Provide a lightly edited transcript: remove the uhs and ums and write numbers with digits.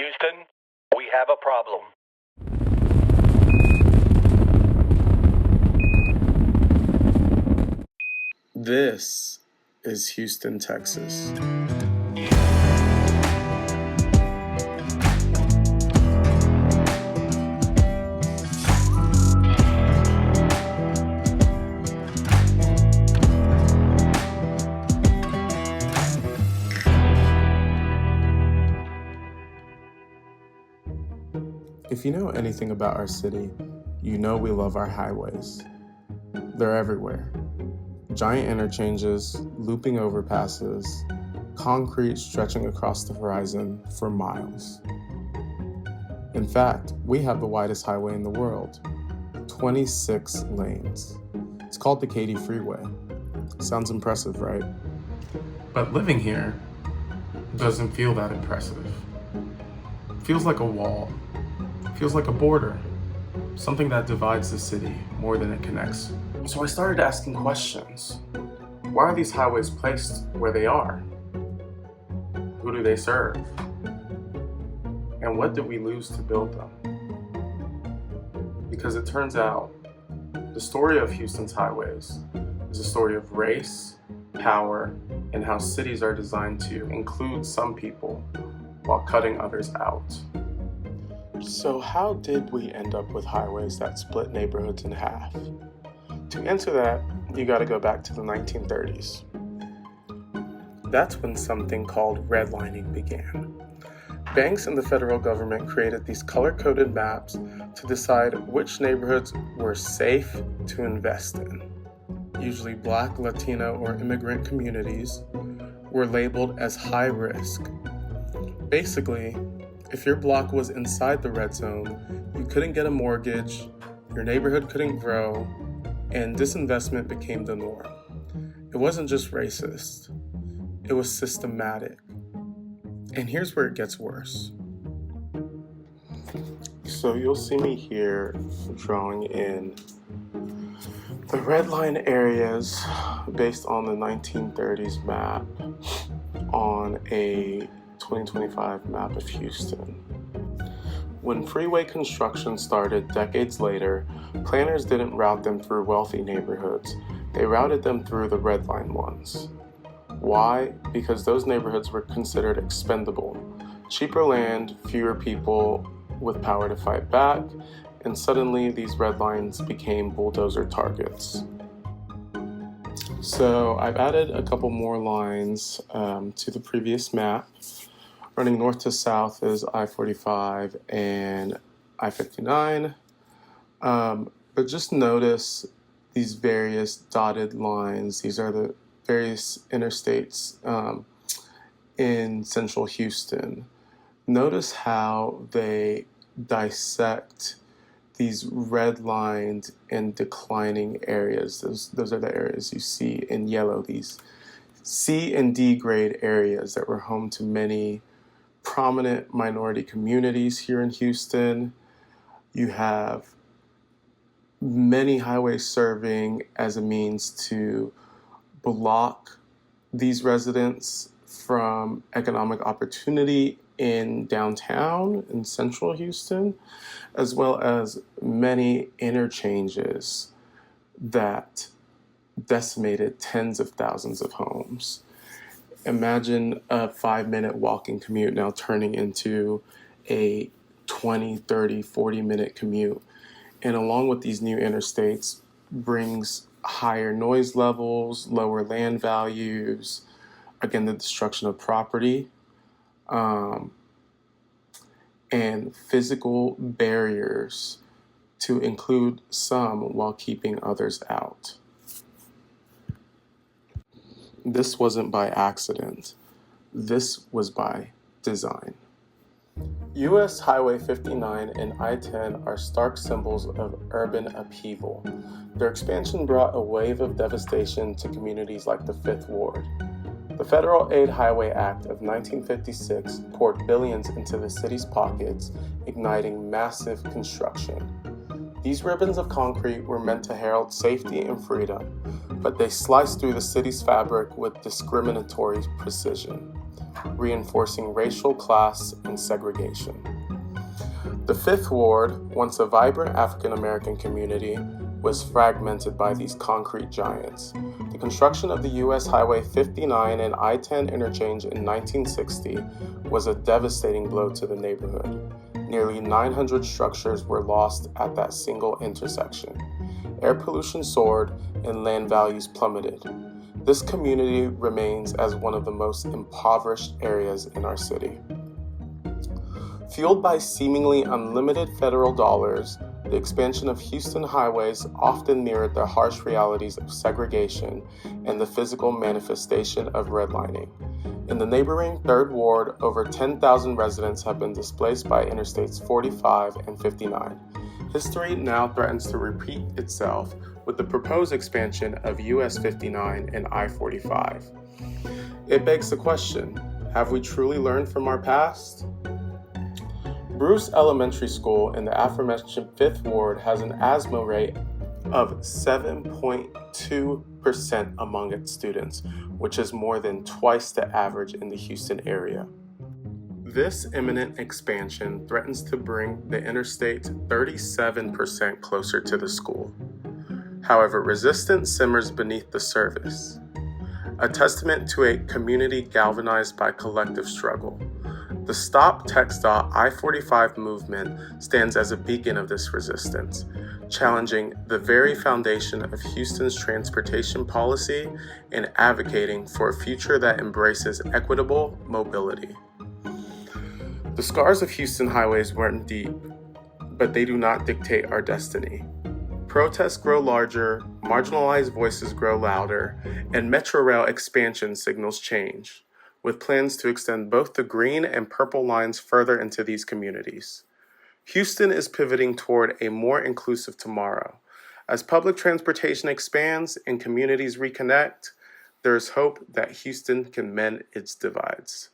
Houston, we have a problem. This is Houston, Texas. If you know anything about our city, you know we love our highways. They're everywhere. Giant interchanges, looping overpasses, concrete stretching across the horizon for miles. In fact, we have the widest highway in the world, 26 lanes. It's called the Katy Freeway. Sounds impressive, right? But living here doesn't feel that impressive. It feels like a wall. It feels like a border. Something that divides the city more than it connects. So I started asking questions. Why are these highways placed where they are? Who do they serve? And what did we lose to build them? Because it turns out the story of Houston's highways is a story of race, power, and how cities are designed to include some people while cutting others out. So how did we end up with highways that split neighborhoods in half? To answer that, you gotta go back to the 1930s. That's when something called redlining began. Banks and the federal government created these color-coded maps to decide which neighborhoods were safe to invest in. Usually Black, Latino, or immigrant communities were labeled as high risk. Basically, if your block was inside the red zone, you couldn't get a mortgage, your neighborhood couldn't grow, and disinvestment became the norm. It wasn't just racist, it was systematic. And here's where it gets worse. So you'll see me here drawing in the red line areas based on the 1930s map on a 2025 map of Houston. When freeway construction started decades later, planners didn't route them through wealthy neighborhoods. They routed them through the red line ones. Why? Because those neighborhoods were considered expendable. Cheaper land, fewer people with power to fight back, and suddenly these red lines became bulldozer targets. So I've added a couple more lines to the previous map. Running north to south is I-45 and I-59. But just notice these various dotted lines. These are the various interstates in central Houston. Notice how they dissect these redlined and declining areas. Those are the areas you see in yellow, these C and D grade areas that were home to many prominent minority communities here in Houston. You have many highways serving as a means to block these residents from economic opportunity in downtown in central Houston, as well as many interchanges that decimated tens of thousands of homes. Imagine a 5-minute walking commute now turning into a 20, 30, 40-minute commute. And along with these new interstates brings higher noise levels, lower land values, again, the destruction of property, and physical barriers to include some while keeping others out. This wasn't by accident. This was by design. US Highway 59 and I-10 are stark symbols of urban upheaval. Their expansion brought a wave of devastation to communities like the Fifth Ward. The Federal Aid Highway Act of 1956 poured billions into the city's pockets, igniting massive construction. These ribbons of concrete were meant to herald safety and freedom, but they sliced through the city's fabric with discriminatory precision. reinforcing racial, class, and segregation. The Fifth Ward, once a vibrant African American community, was fragmented by these concrete giants. The construction of the U.S. Highway 59 and I-10 interchange in 1960 was a devastating blow to the neighborhood. Nearly 900 structures were lost at that single intersection. Air pollution soared and land values plummeted. This community remains as one of the most impoverished areas in our city. Fueled by seemingly unlimited federal dollars, the expansion of Houston highways often mirrored the harsh realities of segregation and the physical manifestation of redlining. In the neighboring Third Ward, over 10,000 residents have been displaced by Interstates 45 and 59. History now threatens to repeat itself with the proposed expansion of US 59 and I-45. It begs the question, have we truly learned from our past? Bruce Elementary School in the aforementioned Fifth Ward has an asthma rate of 7.2% among its students, which is more than twice the average in the Houston area. This imminent expansion threatens to bring the interstate 37% closer to the school. However, resistance simmers beneath the surface, a testament to a community galvanized by collective struggle. The Stop TxDOT I-45 movement stands as a beacon of this resistance, challenging the very foundation of Houston's transportation policy and advocating for a future that embraces equitable mobility. The scars of Houston highways weren't deep, but they do not dictate our destiny. Protests grow larger, marginalized voices grow louder, and Metro Rail expansion signals change, with plans to extend both the green and purple lines further into these communities. Houston is pivoting toward a more inclusive tomorrow. As public transportation expands and communities reconnect, there is hope that Houston can mend its divides.